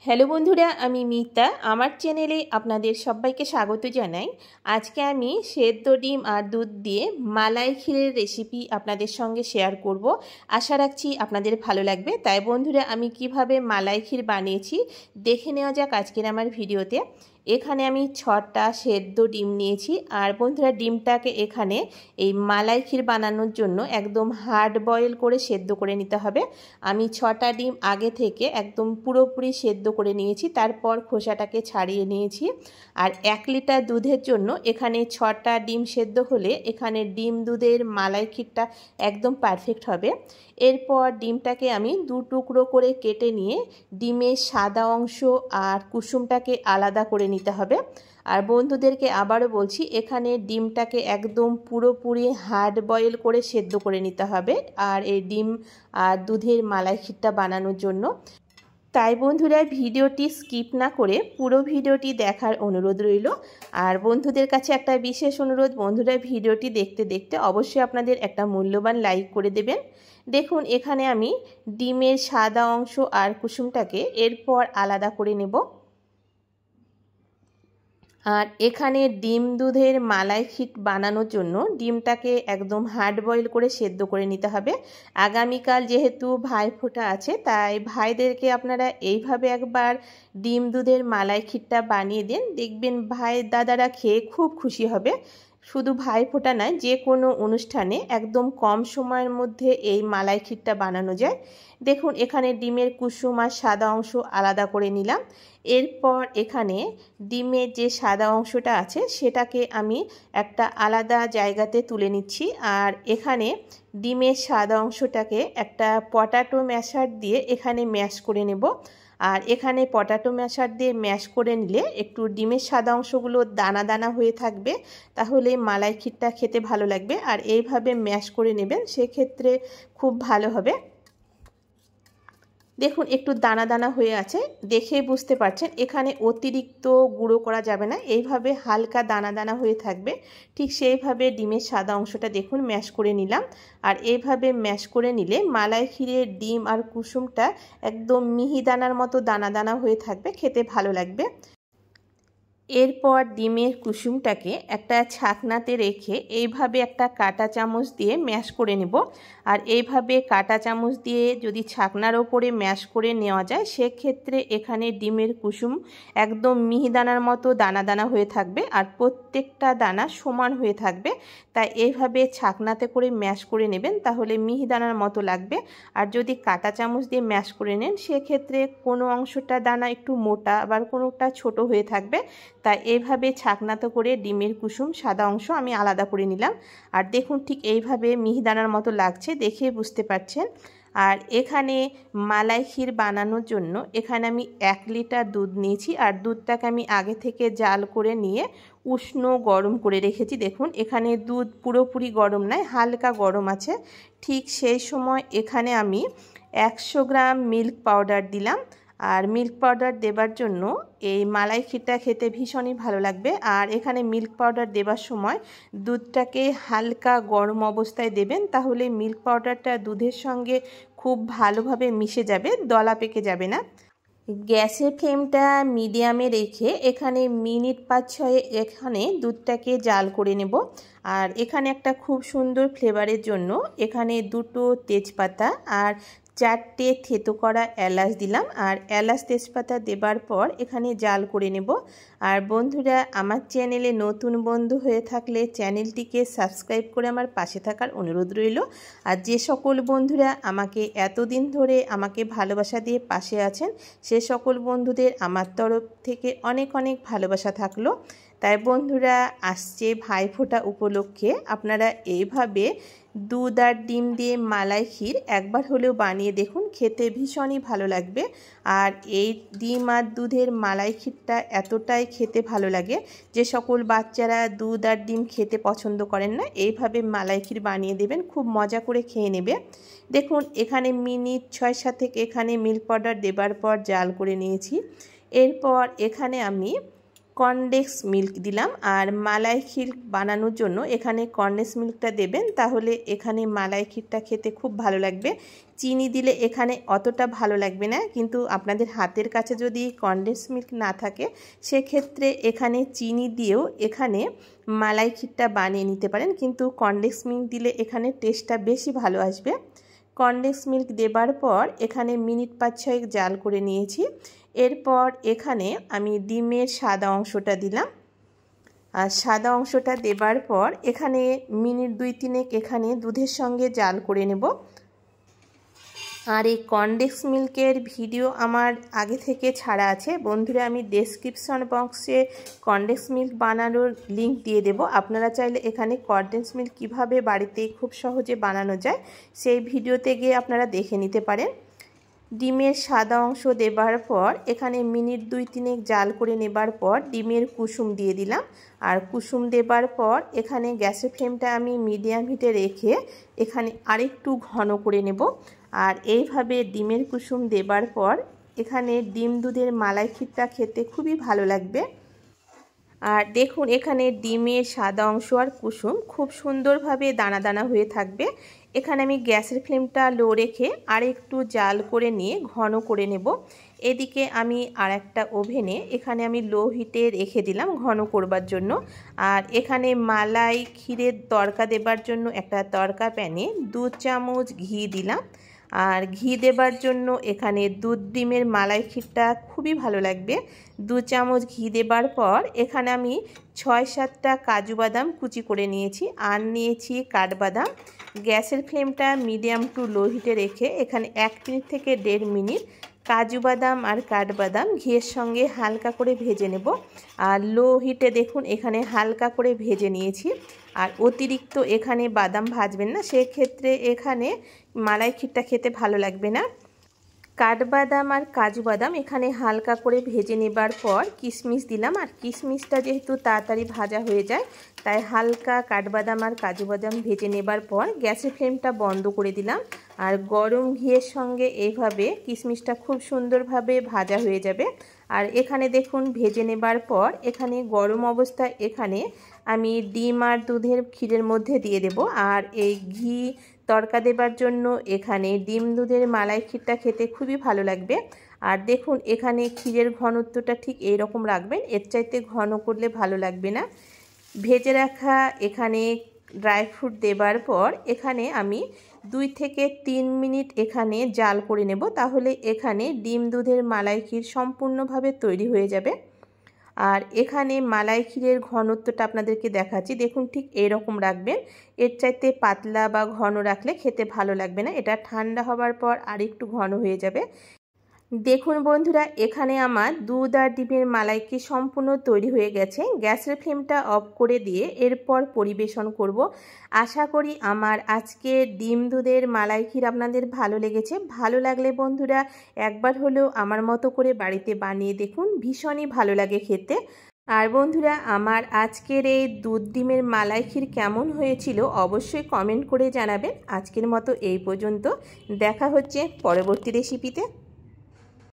Hello বন্ধুরা, আমি মিতা। আমার চ্যানেলে আপনাদের সবাইকে স্বাগত জানাই। আজকে আমি সেদ্ধ ডিম আর দুধ দিয়ে মালাই ক্ষীরের রেসিপি আপনাদের সঙ্গে শেয়ার করব। আশা রাখছি আপনাদের ভালো লাগবে। তাই বন্ধুরা, আমি কিভাবে মালাই ক্ষীর বানিয়েছি দেখে নেওয়া যাক আজকের আমার ভিডিওতে। এখানে আমি 6টা সেদ্ধ ডিম নিয়েছি। আর বন্ধুরা, ডিমটাকে এখানে এই মালাই ক্ষীর বানানোর জন্য একদম হার্ড বয়েল করে সেদ্ধ করে নিতে হবে। আমি 6টা ডিম আগে থেকে একদম পুরোপুরি সেদ্ধ করে নিয়েছি, তারপর খোসাটাকে ছাড়িয়ে নিয়েছি। আর 1 লিটার দুধের জন্য এখানে 6টা ডিম সেদ্ধ হলে এখানে ডিম দুধের মালাই ক্ষীরটা একদম পারফেক্ট হবে। এরপর ডিমটাকে আমি 2 টুকরো করে কেটে নিয়ে ডিমের সাদা অংশ আর কুসুমটাকে আলাদা করে নিতে হবে। আর বন্ধুদেরকে আবারও বলছি, এখানে ডিমটাকে একদম পুরোপুরি হার্ড বয়েল করে সেদ্ধ করে নিতে হবে আর এই ডিম আর দুধের মালাই ক্ষীরটা বানানোর জন্য। তাই বন্ধুরা, ভিডিওটি স্কিপ না করে পুরো ভিডিওটি দেখার অনুরোধ রইল। আর বন্ধুদের কাছে একটা বিশেষ অনুরোধ, বন্ধুরা ভিডিওটি দেখতে দেখতে অবশ্যই আপনাদের একটা মূল্যবান লাইক করে দেবেন। দেখুন, এখানে আমি ডিমের সাদা অংশ আর কুসুমটাকে এরপর আলাদা করে নেব। আর এখানে ডিম দুধের মালাই ক্ষীর বানানোর জন্য ডিমটাকে একদম হার্ড বয়েল করে সেদ্ধ করে নিতে হবে। আগামীকাল যেহেতু ভাইফোঁটা আছে, তাই ভাইদেরকে আপনারা এইভাবে একবার ডিম দুধের মালাই ক্ষীরটা বানিয়ে দিন, দেখবেন ভাই দাদারা খেয়ে খুব খুশি হবে। শুধু ভাইফোঁটা নয়, যে কোনো অনুষ্ঠানে একদম কম সময়ের মধ্যে এই মালাই ক্ষীরটা বানানো যায়। দেখুন, এখানে ডিমের কুসুম আর সাদা অংশ আলাদা করে নিলাম। এরপর এখানে ডিমের যে সাদা অংশটা আছে সেটাকে আমি একটা আলাদা জায়গাতে তুলে নিচ্ছি। আর এখানে ডিমের সাদা অংশটাকে একটা পটাটো ম্যাশার দিয়ে এখানে ম্যাশ করে নেব। আর এখানে পটাটো ম্যাশার দিয়ে ম্যাশ করে নিলে একটু ডিমের সাদা অংশগুলো দানা দানা হয়ে থাকবে, তাহলে মালাই ক্ষীরটা খেতে ভালো লাগবে। আর এইভাবে ম্যাশ করে নেবেন, সেক্ষেত্রে খুব ভালো হবে। দেখুন, একটু দানা দানা হয়ে আছে, দেখে বুঝতে পারছেন এখানে অতিরিক্ত গুঁড়ো করা যাবে না, এইভাবে হালকা দানা দানা হয়ে থাকবে। ঠিক সেইভাবে ডিমের সাদা অংশটা দেখুন ম্যাশ করে নিলাম। আর এইভাবে ম্যাশ করে নিলে মালাই ক্ষীরের ডিম আর কুসুমটা একদম মিহিদানার মতো দানা দানা হয়ে থাকবে, খেতে ভালো লাগবে। এরপর ডিমের কুসুমটাকে একটা ছাকনাতে রেখে এইভাবে একটা কাঁটা চামচ দিয়ে ম্যাশ করে নেব। আর এইভাবে কাঁটা চামচ দিয়ে যদি ছাকনার ওপরে ম্যাশ করে নেওয়া যায়, সেক্ষেত্রে এখানে ডিমের কুসুম একদম মিহিদানার মতো দানা দানা হয়ে থাকবে আর প্রত্যেকটা দানা সমান হয়ে থাকবে। তাই এইভাবে ছাকনাতে করে ম্যাশ করে নেবেন, তাহলে মিহিদানার মতো লাগবে। আর যদি কাঁটা চামচ দিয়ে ম্যাশ করে নেন, সেক্ষেত্রে কোনো অংশটা দানা একটু মোটা আবার কোনোটা ছোট হয়ে থাকবে। তাই এইভাবে ছাকনাতে করে ডিমের কুসুম সাদা অংশ আমি আলাদা করে নিলাম। আর দেখুন, ঠিক এইভাবে মিহিদানার মতো লাগছে, দেখে বুঝতে পারছেন। আর এখানে মালাই ক্ষীর বানানোর জন্য এখানে আমি 1 লিটার দুধ নিয়েছি। আর দুধটাকে আমি আগে থেকে জাল করে নিয়ে উষ্ণ গরম করে রেখেছি। দেখুন, এখানে দুধ পুরোপুরি গরম নয়, হালকা গরম আছে। ঠিক সেই সময় এখানে আমি 100 গ্রাম মিল্ক পাউডার দিলাম। আর মিল্ক পাউডার দেবার জন্য এই মালাই ক্ষীরটা খেতে ভীষণই ভালো লাগবে। আর এখানে মিল্ক পাউডার দেবার সময় দুধটাকে হালকা গরম অবস্থায় দেবেন, তাহলে মিল্ক পাউডারটা দুধের সঙ্গে খুব ভালোভাবে মিশে যাবে, দলা পেকে যাবে না। গ্যাসের ফ্লেমটা মিডিয়ামে রেখে এখানে মিনিট 5-6 এখানে দুধটাকে জাল করে নেব। আর এখানে একটা খুব সুন্দর ফ্লেভারের জন্য এখানে 2টো তেজপাতা আর 4টে থেতো করা এলাচ দিলাম। আর এলাচ তেজপাতা দেবার পর এখানে জাল করে নেব। আর বন্ধুরা, আমার চ্যানেলে নতুন বন্ধু হয়ে থাকলে চ্যানেলটিকে সাবস্ক্রাইব করে আমার পাশে থাকার অনুরোধ রইল। আর যে সকল বন্ধুরা আমাকে এতদিন ধরে আমাকে ভালোবাসা দিয়ে পাশে আছেন, সে সকল বন্ধুদের আমার তরফ থেকে অনেক অনেক ভালোবাসা থাকলো। তাই বন্ধুরা, আসছে ভাইফোঁটা উপলক্ষে আপনারা এইভাবে দুধ আর ডিম দিয়ে মালাই ক্ষীর একবার হলেও বানিয়ে দেখুন, খেতে ভীষণই ভালো লাগবে। আর এই ডিম আর দুধের মালাই ক্ষীরটা এতটাই খেতে ভালো লাগে, যে সকল বাচ্চারা দুধ আর ডিম খেতে পছন্দ করেন না, এইভাবে মালাই ক্ষীর বানিয়ে দেবেন, খুব মজা করে খেয়ে নেবে। দেখুন, এখানে মিনিট 6-7 এখানে মিল্ক পাউডার দেবার পর জাল করে নিয়েছি। এরপর এখানে আমি কনডেন্স মিল্ক দিলাম। আর মালাই ক্ষীর বানানোর জন্য এখানে কনডেন্স মিল্কটা দেবেন, তাহলে এখানে মালাই ক্ষীরটা খেতে খুব ভালো লাগবে। চিনি দিলে এখানে অতটা ভালো লাগবে না, কিন্তু আপনাদের হাতের কাছে যদি কনডেন্স মিল্ক না থাকে সেক্ষেত্রে এখানে চিনি দিয়েও এখানে মালাই ক্ষীরটা বানিয়ে নিতে পারেন, কিন্তু কনডেন্স মিল্ক দিলে এখানে টেস্টটা বেশি ভালো আসবে। কনডেন্স মিল্ক দেবার পর এখানে মিনিট 5-6 জাল করে নিয়েছি। এরপর এখানে আমি ডিমের সাদা অংশটা দিলাম। আর সাদা অংশটা দেবার পর এখানে মিনিট 2-3 এখানে দুধের সঙ্গে জাল করে নেব। আর এই কনডেন্স মিল্কের ভিডিও আমার আগে থেকে ছাড়া আছে বন্ধুরা, আমি ডেসক্রিপশন বক্সে কনডেন্স মিল্ক বানানোর লিংক দিয়ে দেব। আপনারা চাইলে এখানে কনডেন্স মিল্ক কীভাবে বাড়িতে খুব সহজে বানানো যায় সেই ভিডিওতে গিয়ে আপনারা দেখে নিতে পারেন। ডিমের সাদা অংশ দেবার পর এখানে মিনিট 2-3 জাল করে নেবার পর ডিমের কুসুম দিয়ে দিলাম। আর কুসুম দেবার পর এখানে গ্যাসের ফ্লেমটা আমি মিডিয়াম হিটে রেখে এখানে আরেকটু ঘন করে নেব। আর এইভাবে ডিমের কুসুম দেবার পর এখানে ডিম দুধের মালাই ক্ষীরটা খেতে খুবই ভালো লাগবে। আর দেখুন এখানে ডিমের সাদা অংশ আর কুসুম খুব সুন্দরভাবে দানা দানা হয়ে থাকবে। এখানে আমি গ্যাসের ফ্লেমটা লো রেখে আর একটু জাল করে নিয়ে ঘন করে নেব। এদিকে আমি আর একটা ওভেনে এখানে আমি লো হিটে রেখে দিলাম ঘন করবার জন্য। আর এখানে মালাই ক্ষীরের তড়কা দেবার জন্য একটা তড়কা প্যানে 2 চামচ ঘি দিলাম। আর ঘি দেবার জন্য এখানে দুধ ডিমের মালাই ক্ষীরটা খুবই ভালো লাগবে। 2 চামচ ঘি দেবার পর এখানে আমি 6-7টা কাজু বাদাম কুচি করে নিয়েছি আর নিয়েছি কাঠবাদাম। গ্যাসের ফ্লেমটা মিডিয়াম টু লো হিটে রেখে এখানে 1 মিনিট থেকে 1.5 মিনিট কাজু বাদাম আর কাঠবাদাম ঘিয়ের সঙ্গে হালকা করে ভেজে নেব। আর লো হিটে দেখুন এখানে হালকা করে ভেজে নিয়েছি। আর অতিরিক্ত এখানে বাদাম ভাজবেন না, সেক্ষেত্রে এখানে মালাই ক্ষীরটা খেতে ভালো লাগবে না। কাঠবাদাম আর কাজু বাদাম এখানে হালকা করে ভেজে নেবার পর কিশমিশ দিলাম। আর কিশমিশটা যেহেতু তাড়াতাড়ি ভাজা হয়ে যায় তাই হালকা কাঠবাদাম আর কাজু বাদাম ভেজে নেবার পর গ্যাসের ফ্লেমটা বন্ধ করে দিলাম। আর গরম ঘিয়ের সঙ্গে এইভাবে কিশমিশটা খুব সুন্দরভাবে ভাজা হয়ে যাবে। আর এখানে দেখুন ভেজে নেবার পর এখানে গরম অবস্থায় এখানে আমি ডিম আর দুধের ক্ষীরের মধ্যে দিয়ে দেব। আর এই ঘি তড়কা দেবার জন্য এখানে ডিম দুধের মালাই ক্ষীরটা খেতে খুবই ভালো লাগবে। আর দেখুন এখানে ক্ষীরের ঘনত্বটা ঠিক এই রকম রাখবেন, এর চাইতে ঘন করলে ভালো লাগবে না। ভেজে রাখা এখানে ড্রাই ফ্রুট দেবার পর এখানে আমি 2 থেকে 3 মিনিট এখানে জাল করে নেব, তাহলে এখানে ডিম দুধের মালাই ক্ষীর সম্পূর্ণভাবে তৈরি হয়ে যাবে। আর এখানে মালাই ক্ষীরের ঘনত্বটা আপনাদেরকে দেখাচ্ছি, দেখুন ঠিক এইরকম রাখবেন, এর চাইতে পাতলা বা ঘন রাখলে খেতে ভালো লাগবে না। এটা ঠান্ডা হবার পর আর একটু ঘন হয়ে যাবে। দেখুন বন্ধুরা এখানে আমার দুধ আর ডিমের মালাই ক্ষীর সম্পূর্ণ তৈরি হয়ে গেছে। গ্যাসের ফ্লেমটা অফ করে দিয়ে এরপর পরিবেশন করব। আশা করি আমার আজকে ডিম দুধের মালাই ক্ষীর আপনাদের ভালো লেগেছে। ভালো লাগলে বন্ধুরা একবার হলেও আমার মতো করে বাড়িতে বানিয়ে দেখুন, ভীষণই ভালো লাগে খেতে। আর বন্ধুরা আমার আজকের এই দুধ ডিমের মালাই ক্ষীর কেমন হয়েছিল অবশ্যই কমেন্ট করে জানাবেন। আজকের মতো এই পর্যন্ত, দেখা হচ্ছে পরবর্তী রেসিপিতে।